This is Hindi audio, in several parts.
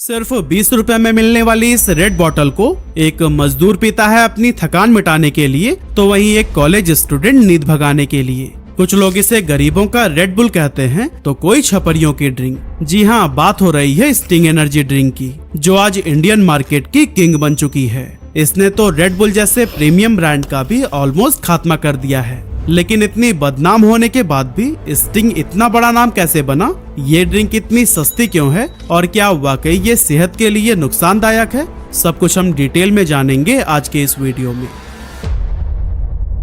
सिर्फ 20 रुपए में मिलने वाली इस रेड बॉटल को एक मजदूर पीता है अपनी थकान मिटाने के लिए, तो वहीं एक कॉलेज स्टूडेंट नींद भगाने के लिए। कुछ लोग इसे गरीबों का रेड बुल कहते हैं, तो कोई छपरियों की ड्रिंक। जी हाँ, बात हो रही है स्टिंग एनर्जी ड्रिंक की, जो आज इंडियन मार्केट की किंग बन चुकी है। इसने तो रेड बुल जैसे प्रीमियम ब्रांड का भी ऑलमोस्ट खात्मा कर दिया है। लेकिन इतनी बदनाम होने के बाद भी स्टिंग इतना बड़ा नाम कैसे बना? ये ड्रिंक इतनी सस्ती क्यों है और क्या वाकई ये सेहत के लिए नुकसानदायक है? सब कुछ हम डिटेल में जानेंगे आज के इस वीडियो में।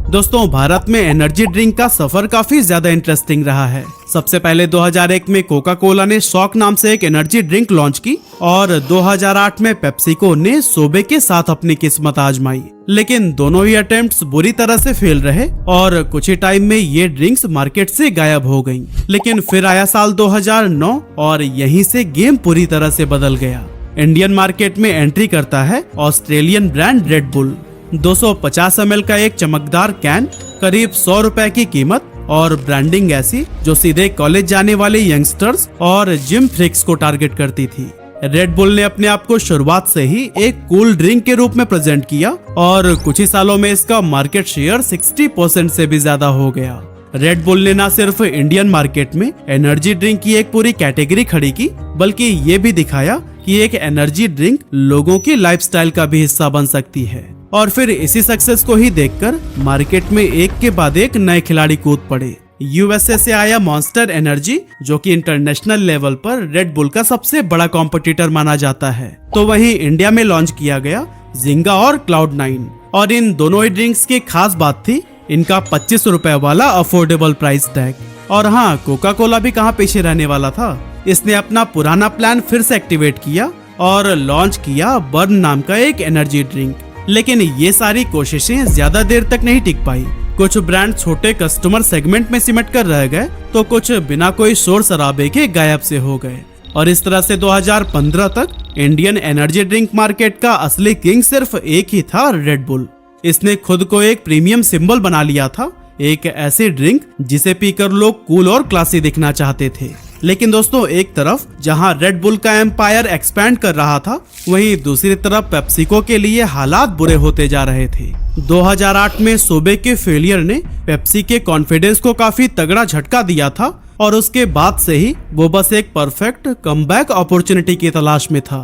दोस्तों, भारत में एनर्जी ड्रिंक का सफर काफी ज्यादा इंटरेस्टिंग रहा है। सबसे पहले 2001 में कोका कोला ने शॉक नाम से एक एनर्जी ड्रिंक लॉन्च की और 2008 में पेप्सिको ने सोबे के साथ अपनी किस्मत आजमाई। लेकिन दोनों ही अटेम्प्ट्स बुरी तरह से फेल रहे और कुछ ही टाइम में ये ड्रिंक्स मार्केट से गायब हो गईं। लेकिन फिर आया साल 2009 और यहीं से गेम पूरी तरह से बदल गया। इंडियन मार्केट में एंट्री करता है Australian brand red bull. 250 ml का एक चमकदार कैन, करीब 100 रुपए की कीमत और ब्रांडिंग ऐसी जो सीधे कॉलेज जाने वाले यंगस्टर्स और जिम फ्रीक्स को टारगेट करती थी। रेड बुल ने अपने आप को शुरुआत से ही एक कूल ड्रिंक के रूप में प्रेजेंट किया और कुछ ही सालों में इसका मार्केट शेयर 60% से भी ज्यादा हो गया। रेड बुल ने न सिर्फ इंडियन मार्केट में एनर्जी ड्रिंक की एक पूरी कैटेगरी खड़ी की, बल्कि ये भी दिखाया कि एक एनर्जी ड्रिंक लोगों की लाइफस्टाइल का भी हिस्सा बन सकती है। और फिर इसी सक्सेस को ही देखकर मार्केट में एक के बाद एक नए खिलाड़ी कूद पड़े। यूएसए से आया मॉन्स्टर एनर्जी, जो कि इंटरनेशनल लेवल पर रेड बुल का सबसे बड़ा कॉम्पिटिटर माना जाता है। तो वहीं इंडिया में लॉन्च किया गया जिंगा और क्लाउड9। और इन दोनों ही ड्रिंक्स की खास बात थी इनका 25 रुपए वाला अफोर्डेबल प्राइस टैग। और हाँ, कोका कोला भी कहाँ पीछे रहने वाला था। इसने अपना पुराना प्लान फिर से एक्टिवेट किया और लॉन्च किया बर्न नाम का एक एनर्जी ड्रिंक। लेकिन ये सारी कोशिशें ज्यादा देर तक नहीं टिक पाई। कुछ ब्रांड छोटे कस्टमर सेगमेंट में सिमट कर रह गए, तो कुछ बिना कोई शोर शराबे के गायब से हो गए। और इस तरह से 2015 तक इंडियन एनर्जी ड्रिंक मार्केट का असली किंग सिर्फ एक ही था, रेड बुल। इसने खुद को एक प्रीमियम सिंबल बना लिया था, एक ऐसी ड्रिंक जिसे पीकर लोग कूल और क्लासी दिखना चाहते थे। लेकिन दोस्तों, एक तरफ जहां रेड बुल का एम्पायर एक्सपैंड कर रहा था, वहीं दूसरी तरफ पेप्सिको के लिए हालात बुरे होते जा रहे थे। 2008 में सोबे के फेलियर ने पेप्सी के कॉन्फिडेंस को काफी तगड़ा झटका दिया था और उसके बाद से ही वो बस एक परफेक्ट कमबैक अपॉर्चुनिटी की तलाश में था।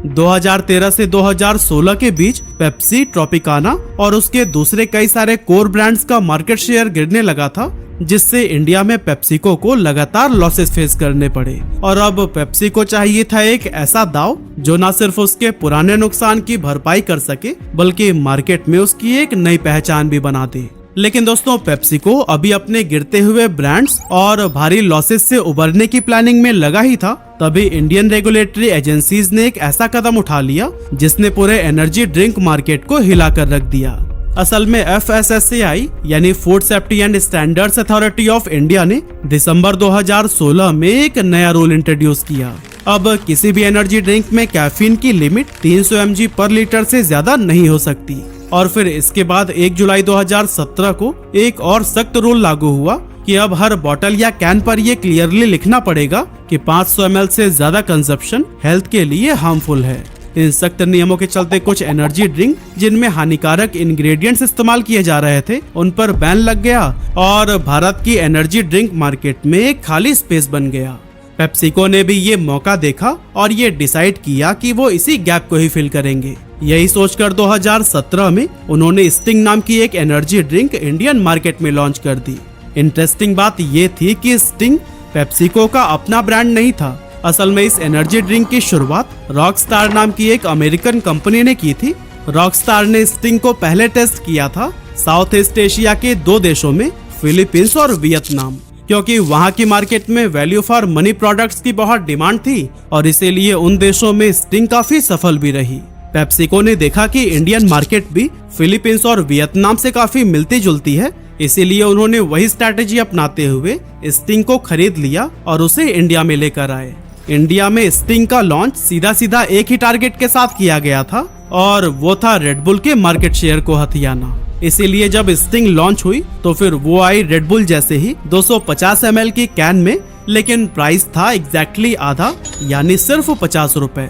2013 से 2016 के बीच पेप्सी, ट्रॉपिकाना और उसके दूसरे कई सारे कोर ब्रांड्स का मार्केट शेयर गिरने लगा था, जिससे इंडिया में पेप्सिको को लगातार लॉसेस फेस करने पड़े। और अब पेप्सिको चाहिए था एक ऐसा दाव जो न सिर्फ उसके पुराने नुकसान की भरपाई कर सके, बल्कि मार्केट में उसकी एक नई पहचान भी बना दे। लेकिन दोस्तों, पेप्सिको अभी अपने गिरते हुए ब्रांड्स और भारी लॉसेस से उबरने की प्लानिंग में लगा ही था, तभी इंडियन रेगुलेटरी एजेंसीज ने एक ऐसा कदम उठा लिया जिसने पूरे एनर्जी ड्रिंक मार्केट को हिलाकर रख दिया। असल में FSSAI यानी food safety and standards authority of India ने दिसंबर 2016 में एक नया रूल इंट्रोड्यूस किया। अब किसी भी एनर्जी ड्रिंक में कैफीन की लिमिट 300 mg पर लीटर से ज्यादा नहीं हो सकती। और फिर इसके बाद 1 जुलाई 2017 को एक और सख्त रूल लागू हुआ कि अब हर बोतल या कैन पर यह क्लियरली लिखना पड़ेगा कि 500 ml से ज्यादा कंजप्शन हेल्थ के लिए हार्मफुल है। इन सख्त नियमों के चलते कुछ एनर्जी ड्रिंक जिनमें हानिकारक इंग्रेडिएंट्स इस्तेमाल किए जा रहे थे, उन पर बैन लग गया और भारत की एनर्जी ड्रिंक मार्केट में एक खाली स्पेस बन गया। पेप्सिको ने भी ये मौका देखा और ये डिसाइड किया कि वो इसी गैप को ही फिल करेंगे। यही सोचकर 2017 में उन्होंने स्टिंग नाम की एक एनर्जी ड्रिंक इंडियन मार्केट में लॉन्च कर दी। इंटरेस्टिंग बात ये थी कि स्टिंग पेप्सिको का अपना ब्रांड नहीं था। असल में इस एनर्जी ड्रिंक की शुरुआत रॉकस्टार नाम की एक अमेरिकन कंपनी ने की थी। रॉकस्टार ने स्टिंग को पहले टेस्ट किया था साउथ ईस्ट एशिया के 2 देशों में, फिलीपींस और वियतनाम, क्योंकि वहां की मार्केट में वैल्यू फॉर मनी प्रोडक्ट्स की बहुत डिमांड थी और इसीलिए उन देशों में स्टिंग काफी सफल भी रही। पेप्सिको ने देखा कि इंडियन मार्केट भी फिलीपींस और वियतनाम से काफी मिलती जुलती है, इसीलिए उन्होंने वही स्ट्रैटेजी अपनाते हुए स्टिंग को खरीद लिया और उसे इंडिया में लेकर आए। इंडिया में स्टिंग का लॉन्च सीधा सीधा एक ही टारगेट के साथ किया गया था और वो था रेड बुल के मार्केट शेयर को हथियाना। इसीलिए जब स्टिंग लॉन्च हुई तो फिर वो आई रेड बुल जैसे ही 250 ml की कैन में, लेकिन प्राइस था एग्जैक्टली आधा, यानी सिर्फ 50 रुपए।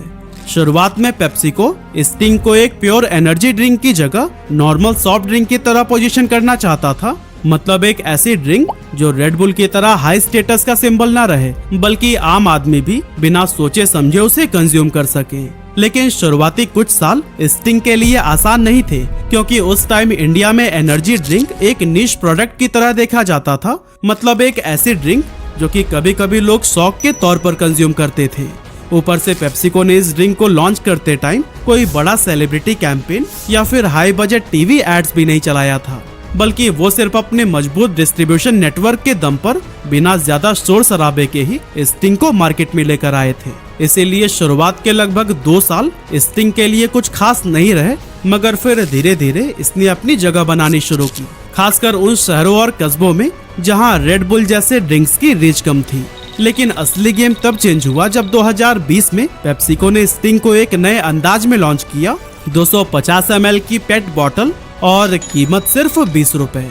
शुरुआत में पेप्सिको स्टिंग को एक प्योर एनर्जी ड्रिंक की जगह नॉर्मल सॉफ्ट ड्रिंक की तरह पोजीशन करना चाहता था। मतलब एक ऐसी ड्रिंक जो रेड बुल की तरह हाई स्टेटस का सिंबल ना रहे, बल्कि आम आदमी भी बिना सोचे समझे उसे कंज्यूम कर सके। लेकिन शुरुआती कुछ साल स्टिंग के लिए आसान नहीं थे, क्योंकि उस टाइम इंडिया में एनर्जी ड्रिंक एक निश प्रोडक्ट की तरह देखा जाता था। मतलब एक ऐसी ड्रिंक जो कि कभी कभी लोग शौक के तौर पर कंज्यूम करते थे। ऊपर से पेप्सिको ने इस ड्रिंक को लॉन्च करते टाइम कोई बड़ा सेलिब्रिटी कैंपेन या फिर हाई बजट टीवी एड्स भी नहीं चलाया था, बल्कि वो सिर्फ अपने मजबूत डिस्ट्रीब्यूशन नेटवर्क के दम पर बिना ज्यादा शोर शराबे के ही स्टिंग को मार्केट में लेकर आए थे। इसीलिए शुरुआत के लगभग 2 साल स्टिंग के लिए कुछ खास नहीं रहे, मगर फिर धीरे धीरे इसने अपनी जगह बनानी शुरू की, खासकर उन शहरों और कस्बों में जहां रेड बुल जैसे ड्रिंक्स की रीच कम थी। लेकिन असली गेम तब चेंज हुआ जब 2020 में पेप्सिको ने स्टिंग को एक नए अंदाज में लॉन्च किया। 250 ml की पेट बॉटल और कीमत सिर्फ 20 रुपए।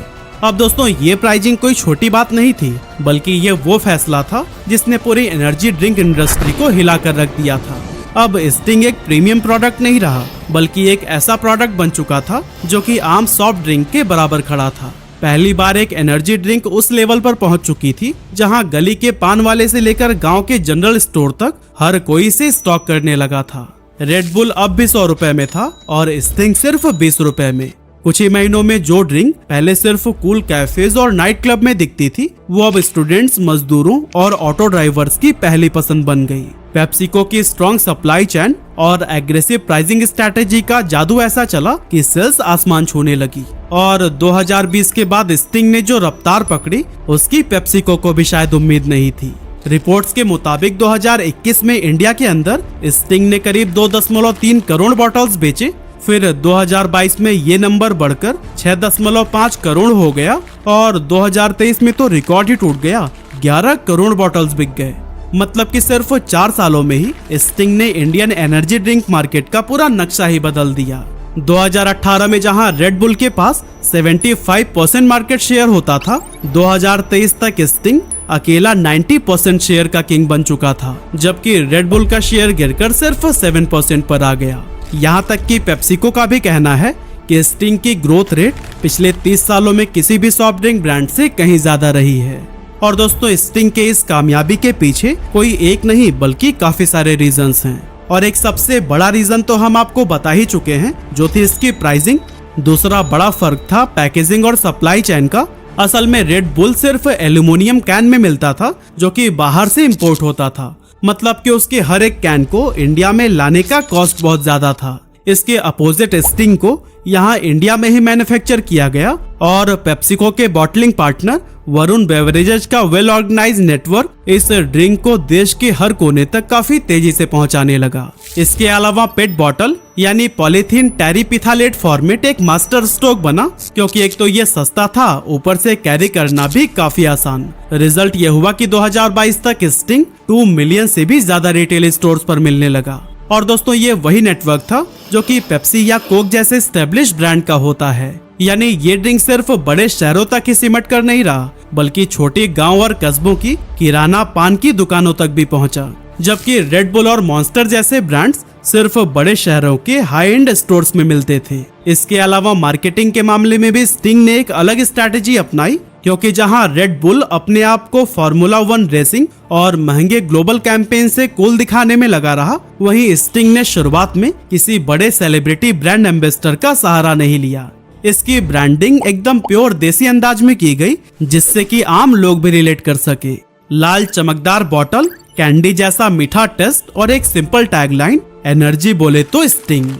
अब दोस्तों ये प्राइसिंग कोई छोटी बात नहीं थी, बल्कि ये वो फैसला था जिसने पूरी एनर्जी ड्रिंक इंडस्ट्री को हिला कर रख दिया था। अब स्टिंग एक प्रीमियम प्रोडक्ट नहीं रहा, बल्कि एक ऐसा प्रोडक्ट बन चुका था जो कि आम सॉफ्ट ड्रिंक के बराबर खड़ा था। पहली बार एक एनर्जी ड्रिंक उस लेवल पर पहुंच चुकी थी जहां गली के पान वाले से लेकर गांव के जनरल स्टोर तक हर कोई इसे स्टॉक करने लगा था। रेड बुल अब भी 100 रुपए में था और स्टिंग सिर्फ 20 रुपए में। कुछ ही महीनों में जो ड्रिंक पहले सिर्फ कूल कैफेज और नाइट क्लब में दिखती थी, वो अब स्टूडेंट्स, मजदूरों और ऑटो ड्राइवर्स की पहली पसंद बन गई। पेप्सिको की स्ट्रॉन्ग सप्लाई चेन और एग्रेसिव प्राइसिंग स्ट्रैटेजी का जादू ऐसा चला कि सेल्स आसमान छूने लगी। और 2020 के बाद स्टिंग ने जो रफ्तार पकड़ी, उसकी पेप्सिको को भी शायद उम्मीद नहीं थी। रिपोर्ट्स के मुताबिक 2021 में इंडिया के अंदर स्टिंग ने करीब 2.3 करोड़ बॉटल्स बेचे। फिर 2022 में ये नंबर बढ़कर 6.5 करोड़ हो गया और 2023 में तो रिकॉर्ड ही टूट गया, 11 करोड़ बॉटल्स बिक गए। मतलब कि सिर्फ 4 सालों में ही स्टिंग ने इंडियन एनर्जी ड्रिंक मार्केट का पूरा नक्शा ही बदल दिया। 2018 में जहां रेड बुल के पास 75% मार्केट शेयर होता था, 2023 तक स्टिंग अकेला 90% शेयर का किंग बन चुका था, जबकि रेड बुल का शेयर गिरकर सिर्फ 7% पर आ गया। यहाँ तक कि पेप्सिको का भी कहना है कि स्टिंग की ग्रोथ रेट पिछले 30 सालों में किसी भी सॉफ्ट ड्रिंक ब्रांड से कहीं ज्यादा रही है। और दोस्तों स्टिंग के इस कामयाबी के पीछे कोई एक नहीं बल्कि काफी सारे रीजंस हैं, और एक सबसे बड़ा रीजन तो हम आपको बता ही चुके हैं, जो थी इसकी प्राइसिंग। दूसरा बड़ा फर्क था पैकेजिंग और सप्लाई चेन का। असल में रेड बुल सिर्फ एल्यूमिनियम कैन में मिलता था, जो कि बाहर से इंपोर्ट होता था। मतलब कि उसके हर एक कैन को इंडिया में लाने का कॉस्ट बहुत ज्यादा था। इसके अपोजिट स्टिंग को यहाँ इंडिया में ही मैन्युफैक्चर किया गया, और पेप्सिको के बॉटलिंग पार्टनर वरुण बेवरेजेस का वेल ऑर्गेनाइज नेटवर्क इस ड्रिंक को देश के हर कोने तक काफी तेजी से पहुंचाने लगा। इसके अलावा पेट बॉटल यानी पॉलीथीन टेरिपिथालेट फॉर्मेट एक मास्टर स्ट्रोक बना, क्योंकि एक तो ये सस्ता था, ऊपर से कैरी करना भी काफी आसान। रिजल्ट ये हुआ कि 2022 तक स्टिंग 2 मिलियन से भी ज्यादा रिटेल स्टोर्स पर मिलने लगा। और दोस्तों ये वही नेटवर्क था जो कि पेप्सी या कोक जैसे एस्टेब्लिश ब्रांड का होता है। यानी ये ड्रिंक सिर्फ बड़े शहरों तक ही सिमट कर नहीं रहा, बल्कि छोटे गांव और कस्बों की किराना पान की दुकानों तक भी पहुंचा। जबकि रेड बुल और मॉन्स्टर जैसे ब्रांड्स सिर्फ बड़े शहरों के हाई एंड स्टोर्स में मिलते थे। इसके अलावा मार्केटिंग के मामले में भी स्टिंग ने एक अलग स्ट्रैटेजी अपनाई, क्योंकि जहां रेड बुल अपने आप को फार्मूला 1 रेसिंग और महंगे ग्लोबल कैंपेन से कूल दिखाने में लगा रहा, वहीं स्टिंग ने शुरुआत में किसी बड़े सेलिब्रिटी ब्रांड एम्बेसडर का सहारा नहीं लिया। इसकी ब्रांडिंग एकदम प्योर देसी अंदाज में की गई, जिससे कि आम लोग भी रिलेट कर सके। लाल चमकदार बॉटल, कैंडी जैसा मीठा टेस्ट और एक सिंपल टैगलाइन, एनर्जी बोले तो स्टिंग।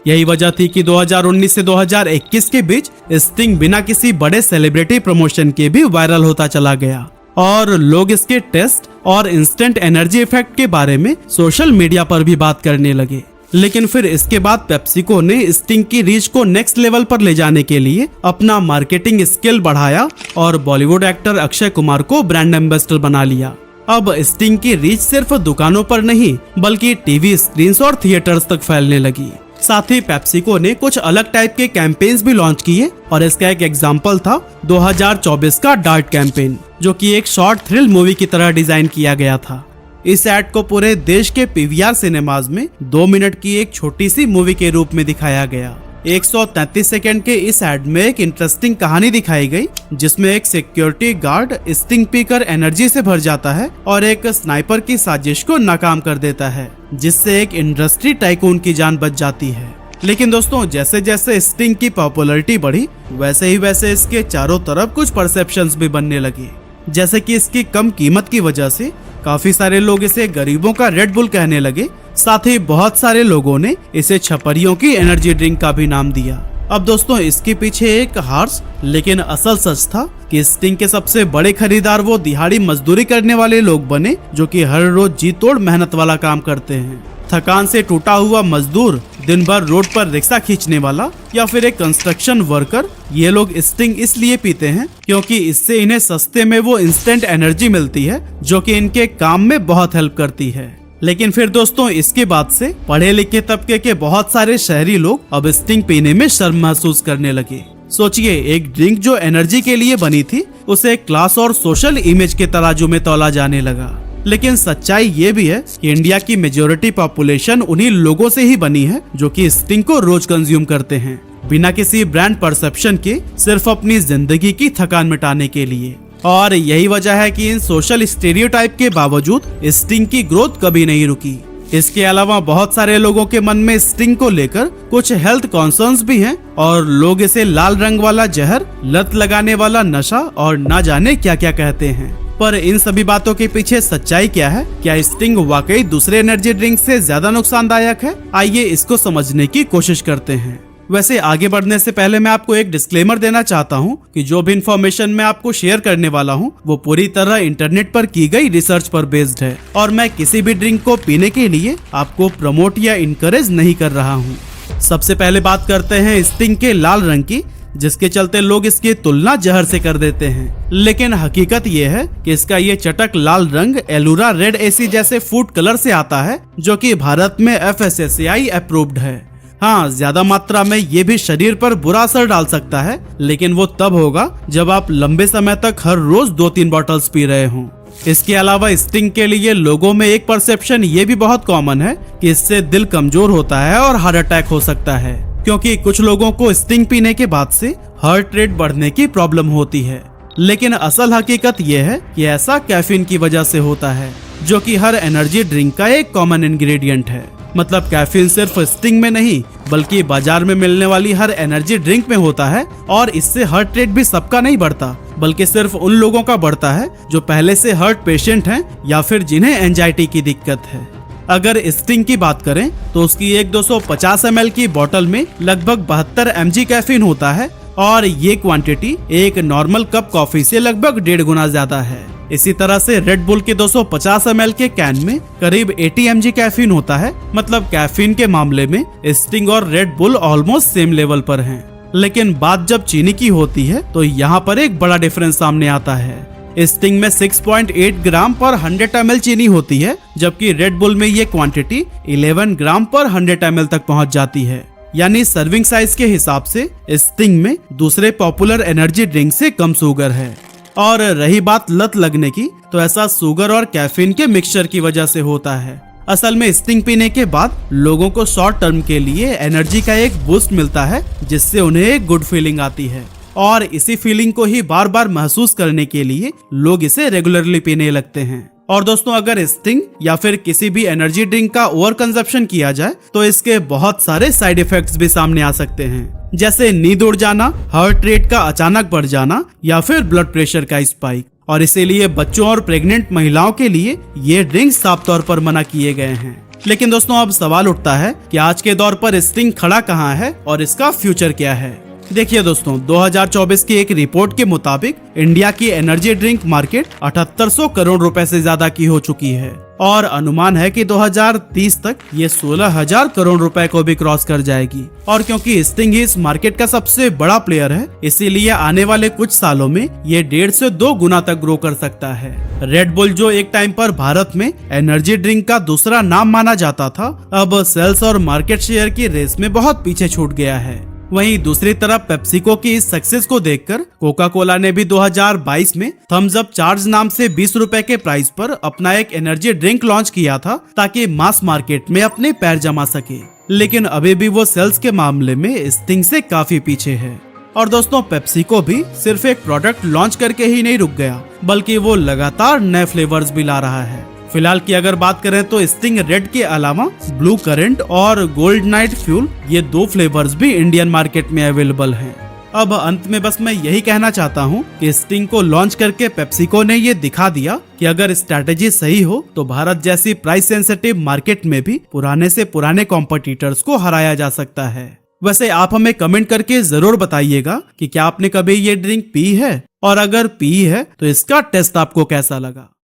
यही वजह थी कि 2019 से 2021 के बीच स्टिंग बिना किसी बड़े सेलिब्रिटी प्रमोशन के भी वायरल होता चला गया, और लोग इसके टेस्ट और इंस्टेंट एनर्जी इफेक्ट के बारे में सोशल मीडिया पर भी बात करने लगे। लेकिन फिर इसके बाद पेप्सिको ने स्टिंग की रीच को नेक्स्ट लेवल पर ले जाने के लिए अपना मार्केटिंग स्किल बढ़ाया और बॉलीवुड एक्टर अक्षय कुमार को ब्रांड एम्बेसडर बना लिया। अब स्टिंग की रीच सिर्फ दुकानों पर नहीं, बल्कि टीवी स्क्रीन्स और थिएटर्स तक फैलने लगी। साथ ही पेप्सिको ने कुछ अलग टाइप के कैंपेन्स भी लॉन्च किए, और इसका एक एग्जांपल था 2024 का डार्ट कैंपेन, जो कि एक शॉर्ट थ्रिल मूवी की तरह डिजाइन किया गया था। इस ऐड को पूरे देश के पीवीआर सिनेमाज में 2 मिनट की एक छोटी सी मूवी के रूप में दिखाया गया। 133 सेकंड के इस ऐड में एक इंटरेस्टिंग कहानी दिखाई गई, जिसमें एक सिक्योरिटी गार्ड स्टिंग पीकर एनर्जी से भर जाता है और एक स्नाइपर की साजिश को नाकाम कर देता है, जिससे एक इंडस्ट्री टाइकून की जान बच जाती है। लेकिन दोस्तों, जैसे जैसे स्टिंग की पॉपुलैरिटी बढ़ी, वैसे इसके चारों तरफ कुछ परसेप्शंस भी बनने लगे, जैसे कि इसकी कम कीमत की वजह से काफी सारे लोग इसे गरीबों का रेड बुल कहने लगे। साथ ही बहुत सारे लोगों ने इसे छपरियों की एनर्जी ड्रिंक का भी नाम दिया। अब दोस्तों, इसके पीछे एक हार्श लेकिन असल सच था कि स्टिंग के सबसे बड़े खरीदार वो दिहाड़ी मजदूरी करने वाले लोग बने, जो कि हर रोज जी तोड़ मेहनत वाला काम करते हैं। थकान से टूटा हुआ मजदूर, दिन भर रोड पर रिक्शा खींचने वाला या फिर एक कंस्ट्रक्शन वर्कर, ये लोग स्टिंग इसलिए पीते हैं क्योंकि इससे इन्हें सस्ते में वो इंस्टेंट एनर्जी मिलती है, जो कि इनके काम में बहुत हेल्प करती है। लेकिन फिर दोस्तों, इसके बाद से पढ़े लिखे तबके के बहुत सारे शहरी लोग अब स्टिंग पीने में शर्म महसूस करने लगे। सोचिए, एक ड्रिंक जो एनर्जी के लिए बनी थी, उसे क्लास और सोशल इमेज के तराजू में तौला जाने लगा। लेकिन सच्चाई ये भी है कि इंडिया की मेजॉरिटी पॉपुलेशन उन्हीं लोगों से ही बनी है जो कि स्टिंग को रोज कंज्यूम करते हैं, बिना किसी ब्रांड परसेप्शन के, सिर्फ अपनी जिंदगी की थकान मिटाने के लिए। और यही वजह है कि इन सोशल स्टीरियोटाइप के बावजूद स्टिंग की ग्रोथ कभी नहीं रुकी। इसके अलावा बहुत सारे लोगों के मन में स्टिंग को लेकर कुछ हेल्थ कॉन्सर्न्स भी हैं और लोग इसे लाल रंग वाला जहर, लत लगाने वाला नशा और ना जाने क्या क्या कहते हैं। पर इन सभी बातों के पीछे सच्चाई क्या है? क्या स्टिंग वाकई दूसरे एनर्जी ड्रिंक से ज्यादा नुकसानदायक है? आइए इसको समझने की कोशिश करते हैं। वैसे आगे बढ़ने से पहले मैं आपको एक डिस्क्लेमर देना चाहता हूं कि जो भी इन्फॉर्मेशन मैं आपको शेयर करने वाला हूं, वो पूरी तरह इंटरनेट पर की गई रिसर्च पर बेस्ड है और मैं किसी भी ड्रिंक को पीने के लिए आपको प्रमोट या इनकरेज नहीं कर रहा हूं। सबसे पहले बात करते हैं स्टिंग के लाल रंग की, जिसके चलते लोग इसकी तुलना जहर से कर देते हैं। लेकिन हकीकत ये है कि इसका ये चटक लाल रंग एलुरा रेड एसी जैसे फूड कलर से आता है, जो कि भारत में FSSAI अप्रूव्ड है। हाँ, ज्यादा मात्रा में ये भी शरीर पर बुरा असर डाल सकता है, लेकिन वो तब होगा जब आप लंबे समय तक हर रोज 2-3 बॉटल्स पी रहे हों। इसके अलावा स्टिंग के लिए लोगों में एक परसेप्शन ये भी बहुत कॉमन है कि इससे दिल कमजोर होता है और हार्ट अटैक हो सकता है, क्योंकि कुछ लोगों को स्टिंग पीने के बाद से हार्ट रेट बढ़ने की प्रॉब्लम होती है। लेकिन असल हकीकत यह है कि ऐसा कैफीन की वजह से होता है, जो कि हर एनर्जी ड्रिंक का एक कॉमन इंग्रेडिएंट है। मतलब कैफीन सिर्फ स्टिंग में नहीं, बल्कि बाजार में मिलने वाली हर एनर्जी ड्रिंक में होता है। और इससे हार्ट रेट भी सबका नहीं बढ़ता, बल्कि सिर्फ उन लोगों का बढ़ता है जो पहले से हार्ट पेशेंट हैं या फिर जिन्हें एंजाइटी की दिक्कत है। अगर स्टिंग की बात करें तो उसकी एक 250 ml की बोतल में लगभग 72 mg कैफीन होता है और ये क्वांटिटी एक नॉर्मल कप कॉफी से लगभग 1.5 गुना ज्यादा है। इसी तरह से रेड बुल के 250 ml के कैन में करीब 80 mg कैफीन होता है। मतलब कैफीन के मामले में स्टिंग और red bull almost same level पर हैं। लेकिन बात जब चीनी की होती है तो यहाँ पर एक बड़ा डिफरेंस सामने आता है। स्टिंग में 6.8 ग्राम पर 100 ml चीनी होती है, जबकि रेड बुल में ये क्वांटिटी 11 ग्राम पर 100 ml तक पहुंच जाती है। यानी सर्विंग साइज के हिसाब से स्टिंग में दूसरे पॉपुलर एनर्जी ड्रिंक से कम शुगर है। और रही बात लत लगने की, तो ऐसा शुगर और कैफीन के मिक्सचर की वजह से होता है। असल में स्टिंग पीने के बाद लोगों को शॉर्ट टर्म के लिए एनर्जी का एक बूस्ट मिलता है, जिससे उन्हें एक गुड फीलिंग आती है और इसी फीलिंग को ही बार बार महसूस करने के लिए लोग इसे रेगुलरली पीने लगते हैं। और दोस्तों, अगर स्टिंग या फिर किसी भी एनर्जी ड्रिंक का ओवर कंजप्शन किया जाए तो इसके बहुत सारे साइड इफेक्ट्स भी सामने आ सकते हैं, जैसे नींद उड़ जाना, हार्ट रेट का अचानक बढ़ जाना या फिर ब्लड प्रेशर का स्पाइक। और इसीलिए बच्चों और प्रेग्नेंट महिलाओं के लिए ये ड्रिंक साफ तौर पर मना किए गए हैं। लेकिन दोस्तों, अब सवाल उठता है कि आज के दौर पर स्टिंग खड़ा कहाँ है और इसका फ्यूचर क्या है। देखिए दोस्तों, 2024 की एक रिपोर्ट के मुताबिक इंडिया की एनर्जी ड्रिंक मार्केट 7800 करोड़ रुपए से ज्यादा की हो चुकी है और अनुमान है कि 2030 तक ये 16,000 करोड़ रुपए को भी क्रॉस कर जाएगी। और क्योंकि स्टिंग इस मार्केट का सबसे बड़ा प्लेयर है, इसीलिए आने वाले कुछ सालों में ये 1.5 से 2 गुना तक ग्रो कर सकता है। रेड बुल, जो एक टाइम पर भारत में एनर्जी ड्रिंक का दूसरा नाम माना जाता था, अब सेल्स और मार्केट शेयर की रेस में बहुत पीछे छूट गया है। वहीं दूसरी तरफ पेप्सिको की इस सक्सेस को देखकर कोका कोला ने भी 2022 में थम्स अप चार्ज नाम से 20 रुपए के प्राइस पर अपना एक एनर्जी ड्रिंक लॉन्च किया था ताकि मास मार्केट में अपने पैर जमा सके। लेकिन अभी भी वो सेल्स के मामले में स्टिंग से काफी पीछे है। और दोस्तों, पेप्सिको भी सिर्फ एक प्रोडक्ट लॉन्च करके ही नहीं रुक गया, बल्कि वो लगातार नए फ्लेवर्स भी ला रहा है। फिलहाल की अगर बात करें तो स्टिंग रेड के अलावा ब्लू करंट और गोल्ड नाइट फ्यूल, ये 2 फ्लेवर्स भी इंडियन मार्केट में अवेलेबल हैं। अब अंत में बस मैं यही कहना चाहता हूँ कि स्टिंग को लॉन्च करके पेप्सिको ने ये दिखा दिया कि अगर स्ट्रैटेजी सही हो तो भारत जैसी प्राइस सेंसिटिव मार्केट में भी पुराने से पुराने कॉम्पिटिटर्स को हराया जा सकता है। वैसे आप हमें कमेंट करके जरूर बताइएगा कि क्या आपने कभी ये ड्रिंक पी है, और अगर पी है तो इसका टेस्ट आपको कैसा लगा।